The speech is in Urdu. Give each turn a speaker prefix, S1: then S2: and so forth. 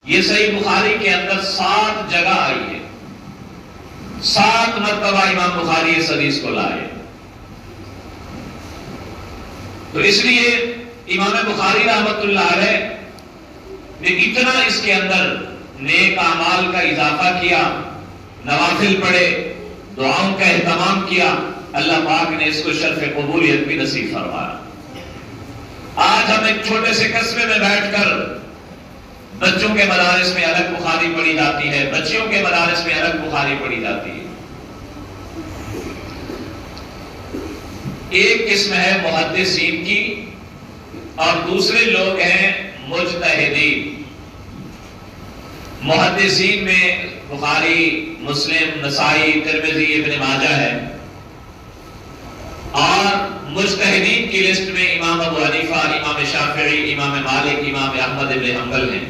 S1: یہ صحیح بخاری کے اندر 7 جگہ آئی ہے، 7 مرتبہ امام بخاری اس حدیث کو لائے۔ تو اس لیے امام بخاری رحمۃ اللہ علیہ نے اتنا اس کے اندر نیک اعمال کا اضافہ کیا، نوافل پڑھے، دعاؤں کا اہتمام کیا، اللہ پاک نے اس کو شرف قبولیت بھی نصیب فرمایا۔ آج ہم ایک چھوٹے سے قصبے میں بیٹھ کر بچوں کے مدارس میں الگ بخاری پڑھی جاتی ہے، بچیوں کے مدارس میں الگ بخاری پڑھی جاتی ہے۔ ایک قسم ہے محدثین کی اور دوسرے لوگ ہیں مجتہدین۔ محدثین میں بخاری، مسلم، نسائی، ترمذی، ابن ماجہ ہے، اور مجتہدین کی لسٹ میں امام ابو حنیفہ، امام شافعی، امام مالک، امام احمد بن حنبل ہیں۔